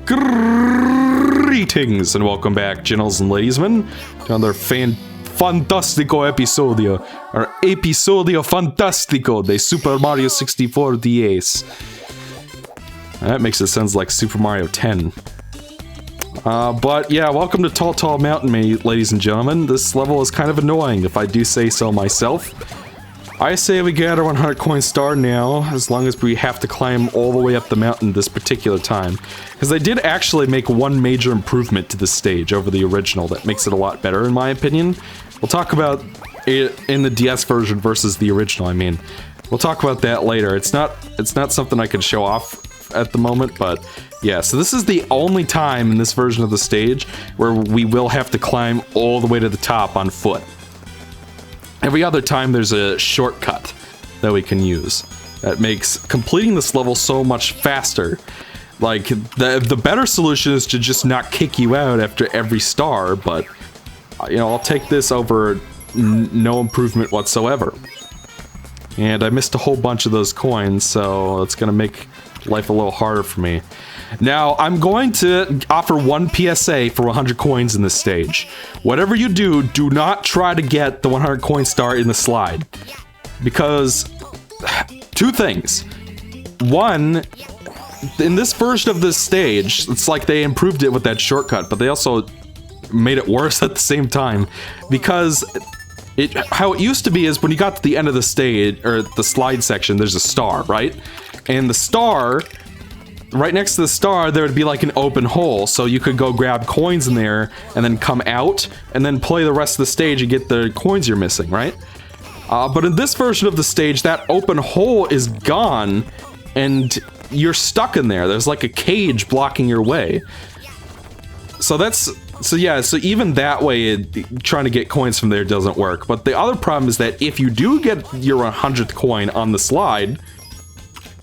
Greetings and welcome back, gentles and ladiesmen, to another fantastico episodio, or episodio fantastico de Super Mario 64 DS. That makes it sound like Super Mario 10. But yeah, welcome to Tall Tall Mountain, ladies and gentlemen. This level is kind of annoying, if I do say so myself. I say we get our 100 coin star now, as long as we have to climb all the way up the mountain this particular time. Because they did actually make one major improvement to the stage over the original that makes it a lot better, in my opinion. We'll talk about it in the DS version versus the original, I mean. We'll talk about that later. It's not something I can show off at the moment, but yeah, so this is the only time in this version of the stage where we will have to climb all the way to the top on foot. Every other time there's a shortcut that we can use that makes completing this level so much faster. Like, the better solution is to just not kick you out after every star, but, you know, I'll take this over no improvement whatsoever. And I missed a whole bunch of those coins, so it's gonna make life a little harder for me. Now, I'm going to offer one PSA for 100 coins in this stage. Whatever you do, do not try to get the 100 coin star in the slide. Because, two things. One, in this version of this stage, it's like they improved it with that shortcut, but they also made it worse at the same time. Because how it used to be is when you got to the end of the stage, or the slide section, there's a star, right? And the star, right next to the star, there would be like an open hole, so you could go grab coins in there and then come out and then play the rest of the stage and get the coins you're missing, right? But in this version of the stage, that open hole is gone and you're stuck in there. There's like a cage blocking your way. So even that way, trying to get coins from there doesn't work. But the other problem is that if you do get your 100th coin on the slide,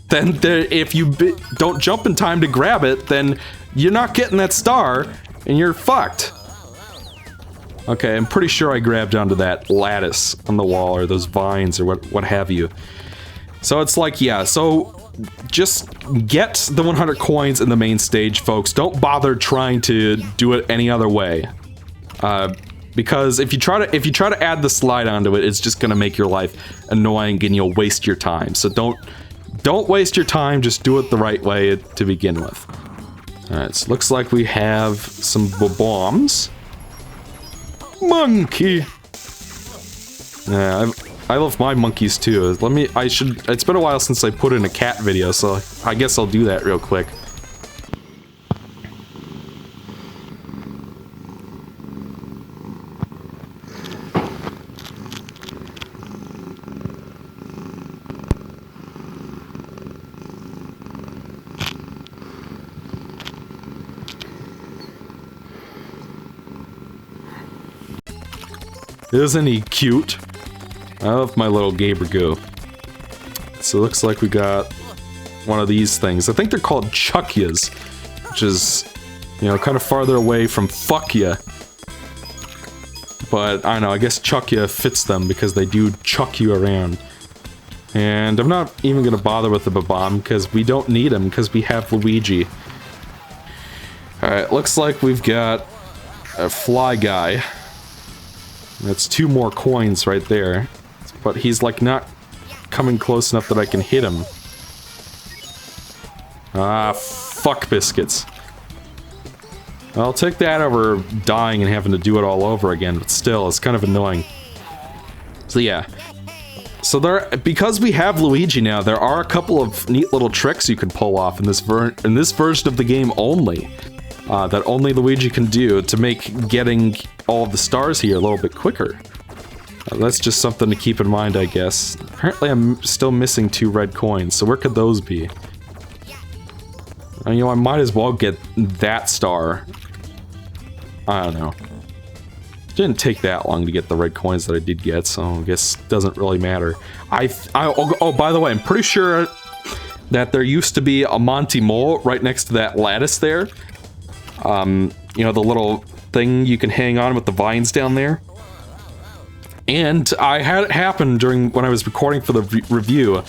then if you don't jump in time to grab it, then you're not getting that star, and you're fucked. Okay, I'm pretty sure I grabbed onto that lattice on the wall, or those vines, or what have you. So it's like, yeah, so just get the 100 coins in the main stage, folks. Don't bother trying to do it any other way. Because if you try to add the slide onto it, it's just gonna make your life annoying and you'll waste your time. So don't waste your time, just do it the right way to begin with. Alright, so looks like we have some bombs. Monkey! Yeah, I love my monkeys too. It's been a while since I put in a cat video, so I guess I'll do that real quick. Isn't he cute? I love my little Gabergoo. So it looks like we got one of these things. I think they're called Chuckyas, which is, you know, kind of farther away from fuck ya. But I don't know, I guess Chuckya fits them because they do chuck you around. And I'm not even gonna bother with the Bob-omb because we don't need him because we have Luigi. Alright, looks like we've got a fly guy. That's 2 more coins right there. But he's like not coming close enough that I can hit him. Ah, fuck biscuits. I'll take that over dying and having to do it all over again, but still, it's kind of annoying. So yeah. So because we have Luigi now, there are a couple of neat little tricks you can pull off in this version of the game only. That only Luigi can do to make getting all of the stars here a little bit quicker. That's just something to keep in mind, I guess. Apparently I'm still missing 2 red coins, so where could those be? You know, I might as well get that star. I don't know. It didn't take that long to get the red coins that I did get, so I guess it doesn't really matter. Oh, by the way, I'm pretty sure that there used to be a Monty Mole right next to that lattice there. You know, the little thing you can hang on with the vines down there. And I had it happen when I was recording for the review,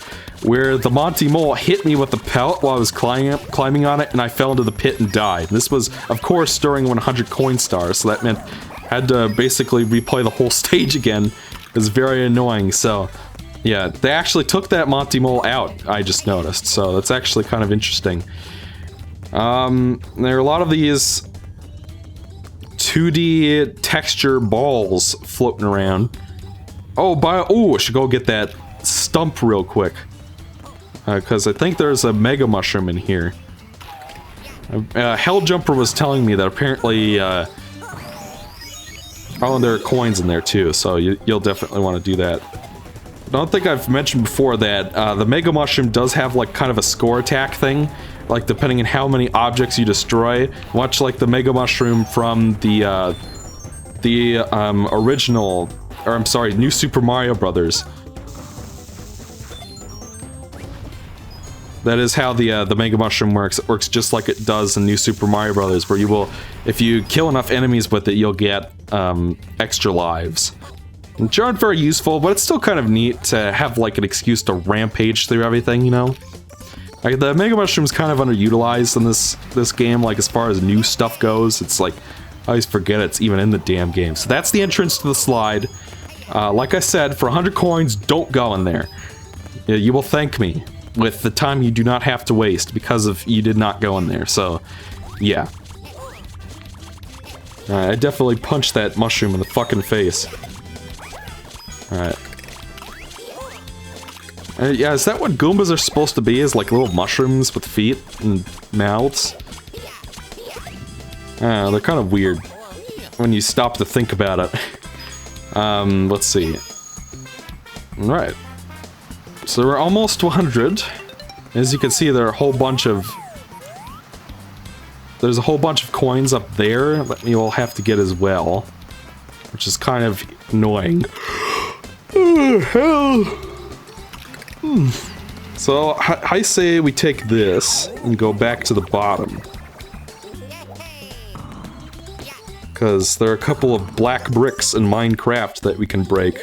where the Monty Mole hit me with a pellet while I was climbing on it, and I fell into the pit and died. This was, of course, during 100 coin stars, so that meant I had to basically replay the whole stage again. It was very annoying, so yeah, they actually took that Monty Mole out, I just noticed, so that's actually kind of interesting. There are a lot of these 2D texture balls floating around. Oh, I should go get that stump real quick. Because I think there's a Mega Mushroom in here. Helljumper was telling me that apparently, oh, there are coins in there too, so you'll definitely want to do that. I don't think I've mentioned before that the Mega Mushroom does have like kind of a score attack thing, like depending on how many objects you destroy, much like the Mega Mushroom from the original, or I'm sorry, New Super Mario Brothers. That is how the Mega Mushroom works. It works just like it does in New Super Mario Brothers, where you will, if you kill enough enemies with it, you'll get extra lives. Which aren't very useful, but it's still kind of neat to have like an excuse to rampage through everything, you know? Like, the Mega Mushroom's kind of underutilized in this game, like as far as new stuff goes. It's like, I always forget it's even in the damn game. So that's the entrance to the slide. Like I said, for 100 coins, don't go in there. You will thank me with the time you do not have to waste because of you did not go in there, so yeah. Alright, I definitely punched that mushroom in the fucking face. Alright. Yeah, is that what Goombas are supposed to be? Is like little mushrooms with feet and mouths? They're kind of weird when you stop to think about it. Let's see. Alright. So we're almost 100. As you can see, there are a whole bunch of... There's a whole bunch of coins up there that you will have to get as well. Which is kind of annoying. Oh, hell! So, I say we take this and go back to the bottom. Because there are a couple of black bricks in Minecraft that we can break.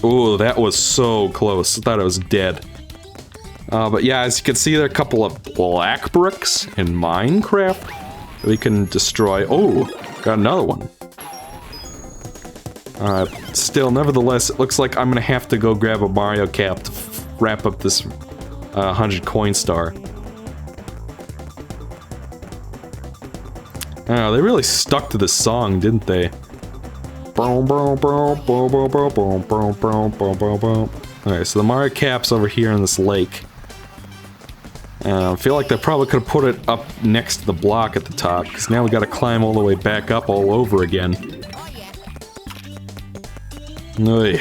Oh, that was so close. I thought I was dead. But yeah, as you can see, there are a couple of black bricks in Minecraft that we can destroy. Oh, got another one. Still, nevertheless, it looks like I'm gonna have to go grab a Mario Cap to wrap up this 100 coin star. Oh, they really stuck to this song, didn't they? Okay, so the Mario Cap's over here in this lake. I feel like they probably could have put it up next to the block at the top, because now we gotta climb all the way back up all over again. Oy.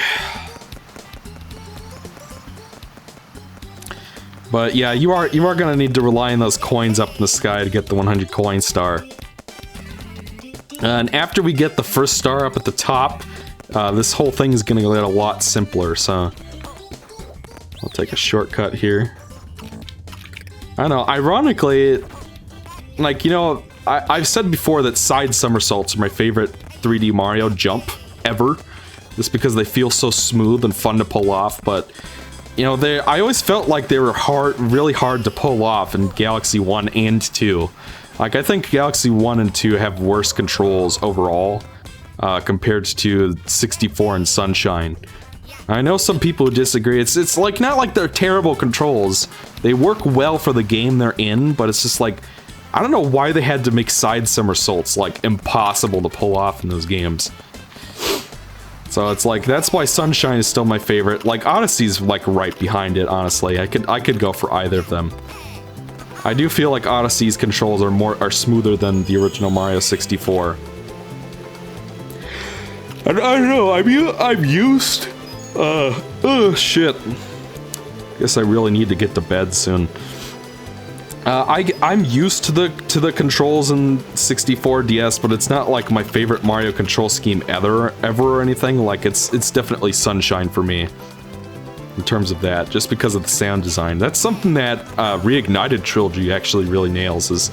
But yeah, you are gonna need to rely on those coins up in the sky to get the 100 coin star. And after we get the first star up at the top, this whole thing is gonna get a lot simpler, so... I'll take a shortcut here. I don't know, ironically, like, you know, I've said before that side somersaults are my favorite 3D Mario jump ever. Just because they feel so smooth and fun to pull off, but... You know, I always felt like they were really hard to pull off in Galaxy 1 and 2. Like, I think Galaxy 1 and 2 have worse controls overall, compared to 64 and Sunshine. I know some people who disagree. It's like, not like they're terrible controls. They work well for the game they're in, but it's just like, I don't know why they had to make side somersaults, like, impossible to pull off in those games. So it's like, that's why Sunshine is still my favorite. Like, Odyssey's like right behind it, honestly. I could go for either of them. I do feel like Odyssey's controls are smoother than the original Mario 64. I don't know, I'm used. Oh shit. Guess I really need to get to bed soon. I'm used to the controls in 64 DS, but it's not like my favorite Mario control scheme ever or anything. Like, it's definitely Sunshine for me in terms of that, just because of the sound design. That's something that Reignited Trilogy actually really nails, is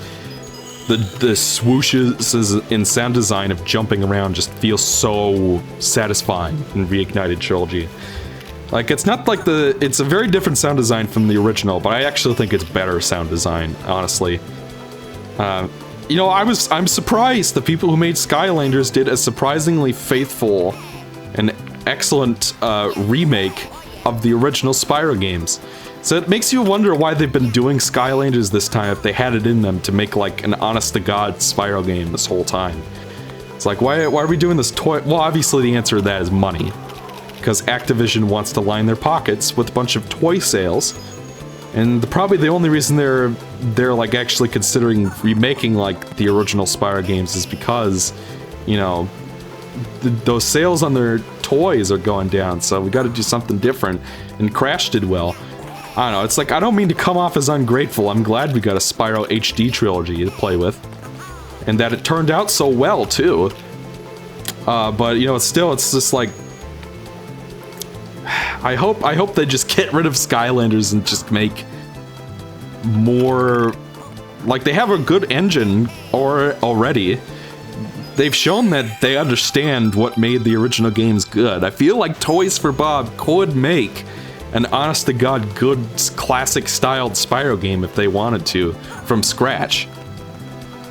the swooshes in sound design of jumping around just feels so satisfying in Reignited Trilogy. Like, it's not like it's a very different sound design from the original, but I actually think it's better sound design, honestly. You know, I'm surprised the people who made Skylanders did a surprisingly faithful and excellent remake of the original Spyro games. So it makes you wonder why they've been doing Skylanders this time if they had it in them to make like an honest-to-God Spyro game this whole time. It's like, why are we doing this toy? Well, obviously the answer to that is money. Because Activision wants to line their pockets with a bunch of toy sales. And probably the only reason they're like actually considering remaking like the original Spyro games is because, you know, those sales on their toys are going down, so we got to do something different. And Crash did well. I don't know, it's like, I don't mean to come off as ungrateful. I'm glad we got a Spyro HD trilogy to play with. And that it turned out so well, too. But, you know, it's just like... I hope they just get rid of Skylanders and just make more... Like, they have a good engine already. They've shown that they understand what made the original games good. I feel like Toys for Bob could make an honest-to-God good classic-styled Spyro game if they wanted to, from scratch.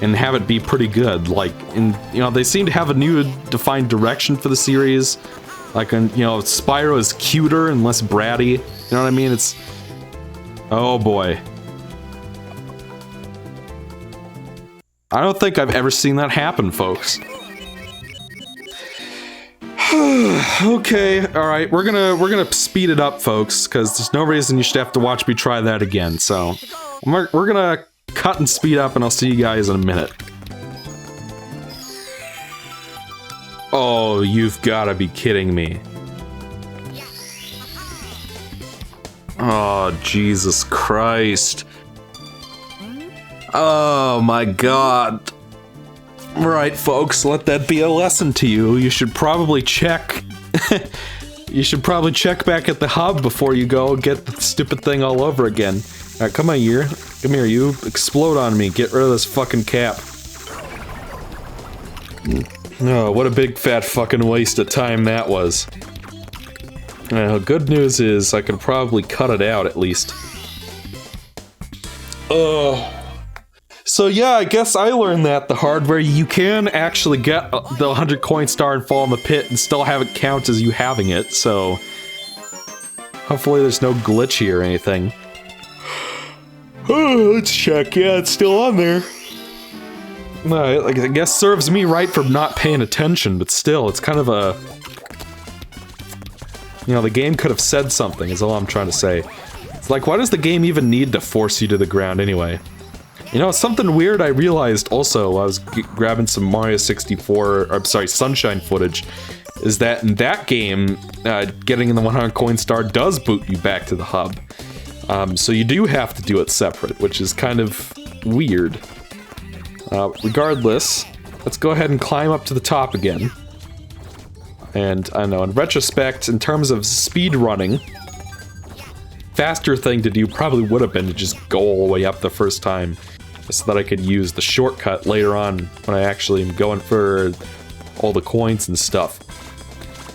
And have it be pretty good. Like, you know, they seem to have a new defined direction for the series. Like, you know, Spyro is cuter and less bratty. You know what I mean? It's... Oh boy. I don't think I've ever seen that happen, folks. Okay, alright, we're gonna speed it up, folks, because there's no reason you should have to watch me try that again, so... We're gonna cut and speed up, and I'll see you guys in a minute. Oh, you've gotta be kidding me. Oh, Jesus Christ. Oh my god. Right, folks, let that be a lesson to you. You should probably check... you should probably check back at the hub before you go get the stupid thing all over again. Alright, come on here. Come here, you. Explode on me. Get rid of this fucking cap. Oh, what a big fat fucking waste of time that was. Good news is I could probably cut it out at least. So yeah, I guess I learned that the hard way. You can actually get the 100 coin star and fall in the pit and still have it count as you having it, so... Hopefully there's no glitch here or anything. Let's check. Yeah, it's still on there. I guess serves me right for not paying attention, but still, it's kind of a... You know, the game could have said something, is all I'm trying to say. It's like, why does the game even need to force you to the ground anyway? You know, something weird I realized also while I was grabbing some Mario 64, or I'm sorry, Sunshine footage, is that in that game, getting in the 100 coin star does boot you back to the hub. So you do have to do it separate, which is kind of weird. Regardless, let's go ahead and climb up to the top again. And, I don't know, in retrospect, in terms of speed running, faster thing to do probably would have been to just go all the way up the first time, so that I could use the shortcut later on when I actually am going for all the coins and stuff.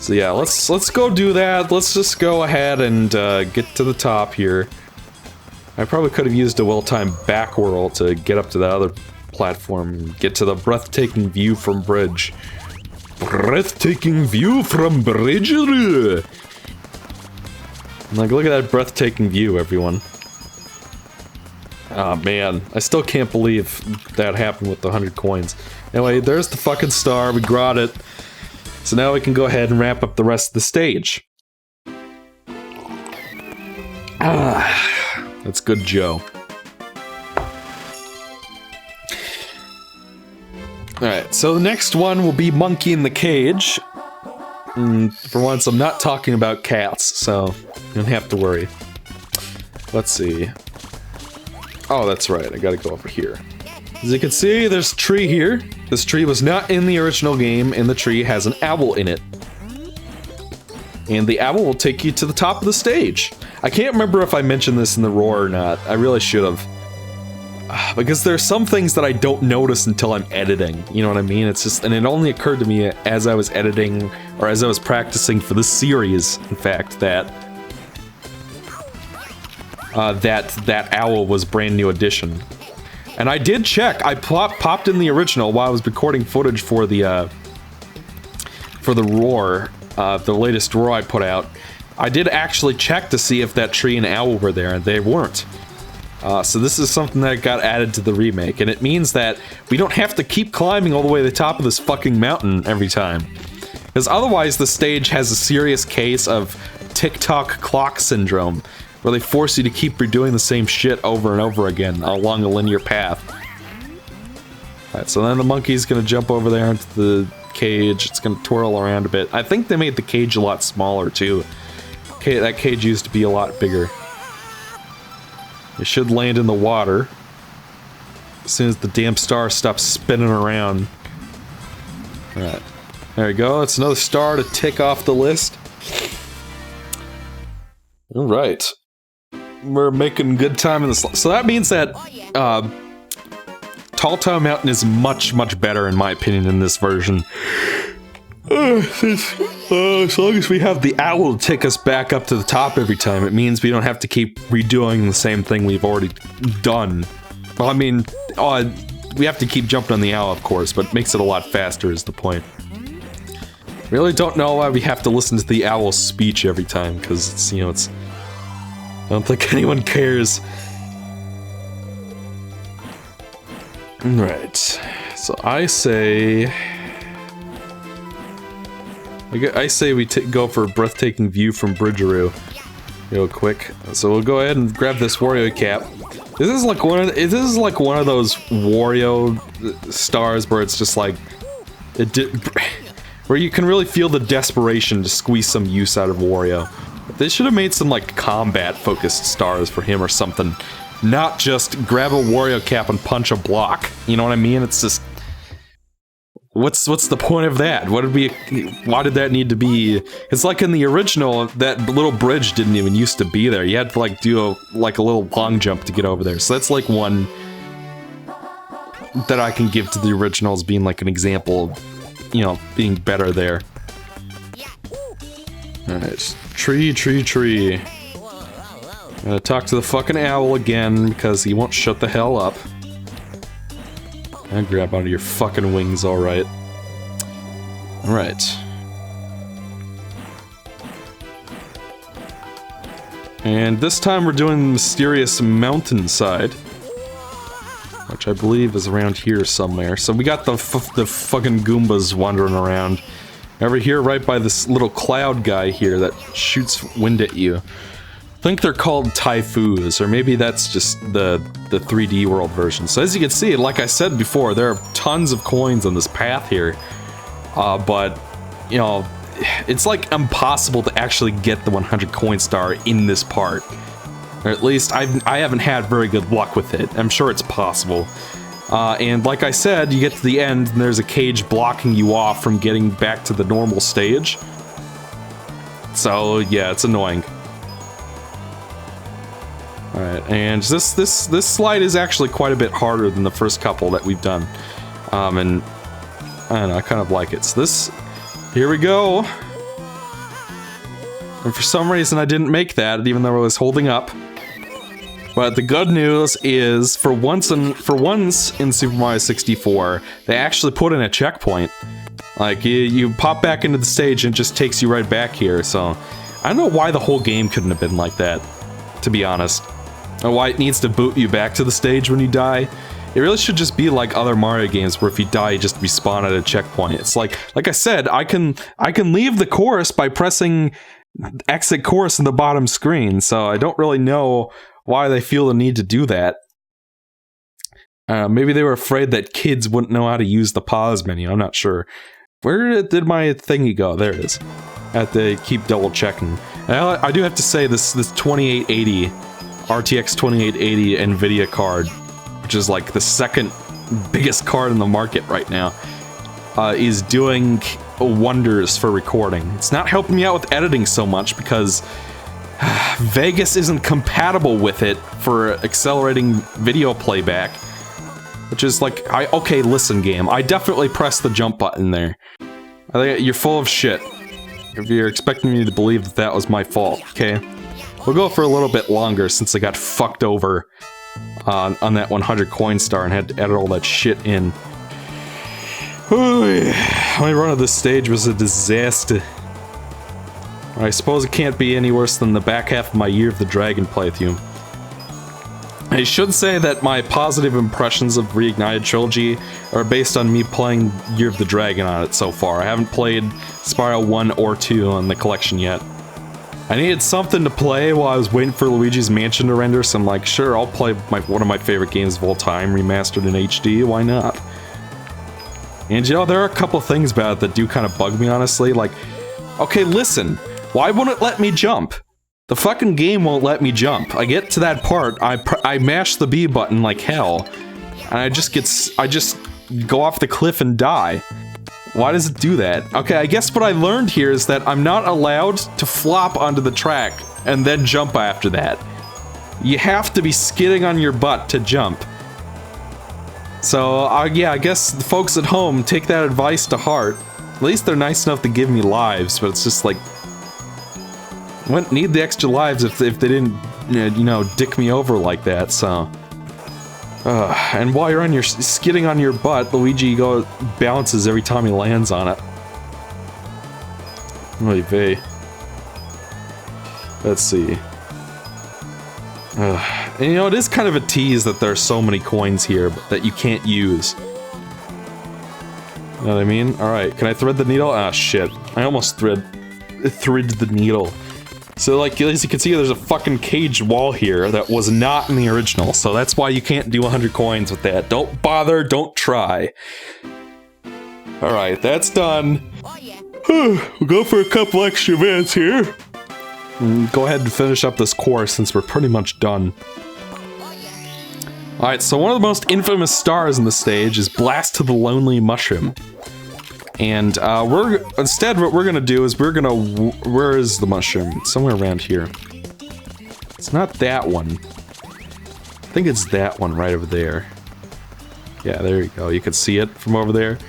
So yeah, let's go do that. Let's just go ahead and get to the top here. I probably could have used a well-timed back whirl to get up to the other platform, get to the breathtaking view from bridge. Breathtaking view from bridge. Like, look at that breathtaking view, everyone. Oh man, I still can't believe that happened with the 100 coins. Anyway, there's the fucking star, we got it. So now we can go ahead and wrap up the rest of the stage. That's good, Joe. Alright, so the next one will be Monkey in the Cage. For once, I'm not talking about cats, so you don't have to worry. Let's see. Oh, that's right, I gotta go over here. As you can see, there's a tree here. This tree was not in the original game, and the tree has an owl in it. And the owl will take you to the top of the stage. I can't remember if I mentioned this in the roar or not. I really should have. Because there are some things that I don't notice until I'm editing, you know what I mean? It's just, and it only occurred to me as I was editing, or as I was practicing for this series, in fact, that that owl was brand new addition. And I did check. I popped in the original while I was recording footage for the Roar, the latest Roar I put out. I did actually check to see if that tree and owl were there, and they weren't. So this is something that got added to the remake, and it means that we don't have to keep climbing all the way to the top of this fucking mountain every time. Because otherwise the stage has a serious case of tick-tock clock syndrome, where they force you to keep redoing the same shit over and over again along a linear path. Alright, so then the monkey's gonna jump over there into the cage. It's gonna twirl around a bit. I think they made the cage a lot smaller, too. Okay, that cage used to be a lot bigger. It should land in the water as soon as the damn star stops spinning around. Alright. There we go. That's another star to tick off the list. Alright. We're making good time in this. So that means that Tall Town Mountain is much, much better in my opinion in this version. As long as we have the owl to take us back up to the top every time, it means we don't have to keep redoing the same thing we've already done. Well, I mean, we have to keep jumping on the owl, of course, but it makes it a lot faster is the point. Really don't know why we have to listen to the owl's speech every time, because it's, you know, it's... I don't think anyone cares. Right. So I say... I say we go for a breathtaking view from Bridgeroo real quick. So we'll go ahead and grab this Wario cap. This is like one of those Wario stars where it's just like where you can really feel the desperation to squeeze some use out of Wario. They should have made some like combat focused stars for him or something. Not just grab a Wario cap and punch a block. You know what I mean? It's just What's the point of that? Why did that need to be? It's like in the original, that little bridge didn't even used to be there. You had to like do a little long jump to get over there. So that's like one that I can give to the original as being like an example of, you know, being better there. Alright, tree. I'm gonna talk to the fucking owl again because he won't shut the hell up. And grab onto your fucking wings, alright. Alright. And this time we're doing the mysterious mountainside, which I believe is around here somewhere. So we got the fucking Goombas wandering around. Over here, right by this little cloud guy here that shoots wind at you. I think they're called Typhoos, or maybe that's just the 3D world version. So as you can see, like I said before, there are tons of coins on this path here. But, you know, it's like impossible to actually get the 100 coin star in this part. Or at least, I haven't had very good luck with it. I'm sure it's possible. And like I said, you get to the end, and there's a cage blocking you off from getting back to the normal stage. So, yeah, it's annoying. Alright, and this slide is actually quite a bit harder than the first couple that we've done. And I don't know, I kind of like it. So this, here we go. And for some reason I didn't make that, even though I was holding up. But the good news is, for once in Super Mario 64, they actually put in a checkpoint. Like, you pop back into the stage and it just takes you right back here, so... I don't know why the whole game couldn't have been like that, to be honest. Or why it needs to boot you back to the stage when you die. It really should just be like other Mario games where if you die, you just respawn at a checkpoint. It's like I said, I can leave the course by pressing exit course in the bottom screen, so I don't really know why they feel the need to do that. Maybe they were afraid that kids wouldn't know how to use the pause menu, I'm not sure. Where did my thingy go? There it is. I have to keep double checking. And I do have to say, this 2880, RTX 2880 NVIDIA card, which is like the second biggest card in the market right now, is doing wonders for recording. It's not helping me out with editing so much because Vegas isn't compatible with it for accelerating video playback. Which is like, okay, listen game, I definitely pressed the jump button there. I think you're full of shit if you're expecting me to believe that that was my fault, okay? We'll go for a little bit longer since I got fucked over on that 100 coin star and had to edit all that shit in. My run of this stage was a disaster. I suppose it can't be any worse than the back half of my Year of the Dragon playthrough. I should say that my positive impressions of Reignited Trilogy are based on me playing Year of the Dragon on it so far. I haven't played Spyro 1 or 2 on the collection yet. I needed something to play while I was waiting for Luigi's Mansion to render, so I'm like, sure, I'll play one of my favorite games of all time, remastered in HD, why not? And you know, there are a couple things about it that do kind of bug me, honestly, like, okay, listen, why won't it let me jump? The fucking game won't let me jump. I get to that part, I mash the B button like hell, and I just go off the cliff and die. Why does it do that? Okay, I guess what I learned here is that I'm not allowed to flop onto the track and then jump after that. You have to be skidding on your butt to jump. So, yeah, I guess the folks at home take that advice to heart. At least they're nice enough to give me lives, but it's just like... I wouldn't need the extra lives if they didn't, you know, dick me over like that, so... and while you're on your skidding on your butt, Luigi bounces every time he lands on it. Oy vey. Let's see. And you know, it is kind of a tease that there are so many coins here that you can't use. You know what I mean? Alright, can I thread the needle? Ah, shit. I almost threaded the needle. So, like, as you can see, there's a fucking caged wall here that was not in the original, so that's why you can't do 100 coins with that. Don't bother, don't try. Alright, that's done. We'll go for a couple extra minutes here. And go ahead and finish up this course since we're pretty much done. Alright, so one of the most infamous stars in the stage is Blast to the Lonely Mushroom. And instead what we're gonna do is where is the mushroom? It's somewhere around here. It's not that one. I think it's that one right over there. Yeah, there you go. You can see it from over there.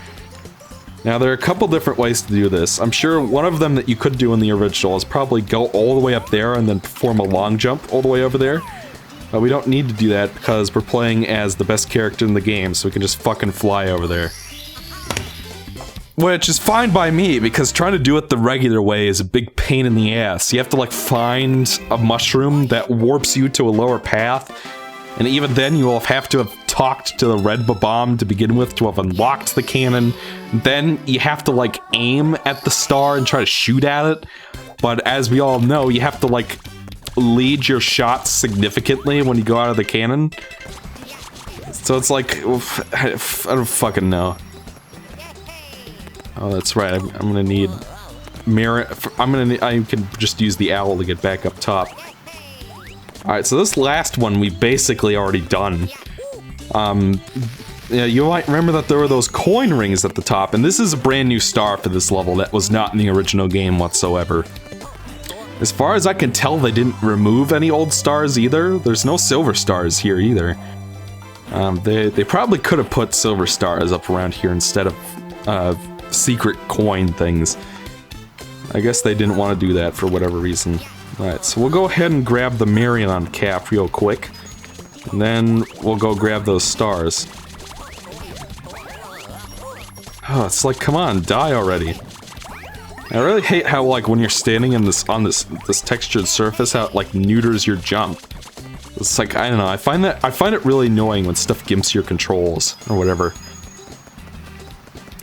Now, there are a couple different ways to do this. I'm sure one of them that you could do in the original is probably go all the way up there and then perform a long jump all the way over there. We don't need to do that because we're playing as the best character in the game, so we can just fucking fly over there. Which is fine by me, because trying to do it the regular way is a big pain in the ass. You have to, like, find a mushroom that warps you to a lower path, and even then you will have to have talked to the Red Bob-omb to begin with to have unlocked the cannon. Then you have to, like, aim at the star and try to shoot at it. But as we all know, you have to, like, lead your shots significantly when you go out of the cannon. So it's like, I don't fucking know. Oh, that's right. I'm gonna need I can just use the owl to get back up top. Alright, so this last one we basically already done. Yeah, you might remember that there were those coin rings at the top, and this is a brand new star for this level that was not in the original game whatsoever. As far as I can tell, they didn't remove any old stars either. There's no silver stars here either. They probably could have put silver stars up around here instead of secret coin things. I guess they didn't want to do that for whatever reason. Alright, so we'll go ahead and grab the Marion cap real quick. And then we'll go grab those stars. Oh, it's like, come on, die already. I really hate how, like, when you're standing in this textured surface, how it, like, neuters your jump. It's like, I don't know, I find it really annoying when stuff gimps your controls, or whatever.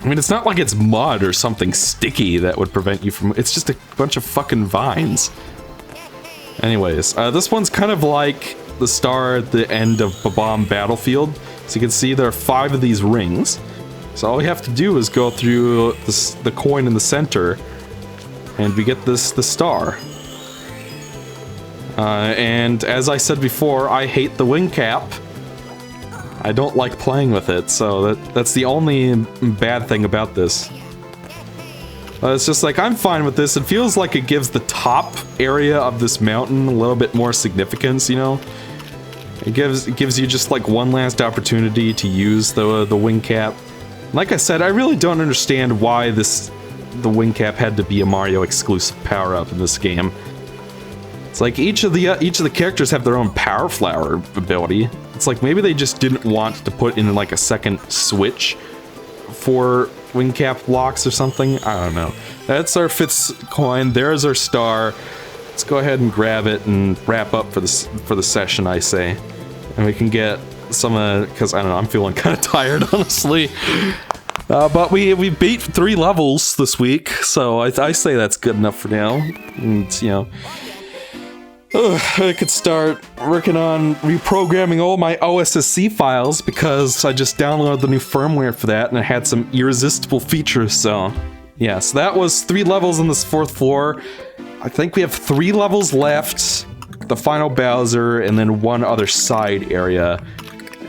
I mean, it's not like it's mud or something sticky that would prevent you from... It's just a bunch of fucking vines. Anyways, this one's kind of like the star at the end of Bob-omb Battlefield. So you can see there are 5 of these rings. So all we have to do is go through the coin in the center, and we get the star. And as I said before, I hate the wing cap. I don't like playing with it, so that's the only bad thing about this. It's just like, I'm fine with this. It feels like it gives the top area of this mountain a little bit more significance, you know? It gives you just like one last opportunity to use the wing cap. Like I said, I really don't understand why the wing cap had to be a Mario exclusive power-up in this game. It's like each of the characters have their own power flower ability. It's like maybe they just didn't want to put in like a second switch for wing cap blocks or something. I don't know. That's our 5th coin. There's our star. Let's go ahead and grab it and wrap up for the session, I say. And we can get some, because I don't know, I'm feeling kind of tired, honestly. But we beat 3 levels this week, so I say that's good enough for now. And, you know, I could start working on reprogramming all my OSSC files because I just downloaded the new firmware for that and it had some irresistible features, so... Yeah, so that was 3 levels on this 4th floor. I think we have 3 levels left, the final Bowser, and then 1 other side area.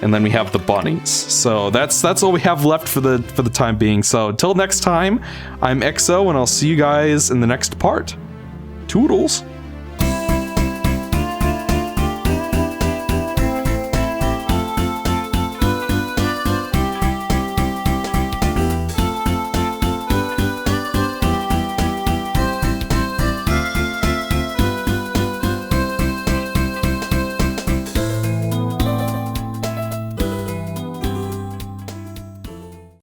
And then we have the bunnies. So that's all we have left for the time being. So until next time, I'm EXO, and I'll see you guys in the next part. Toodles!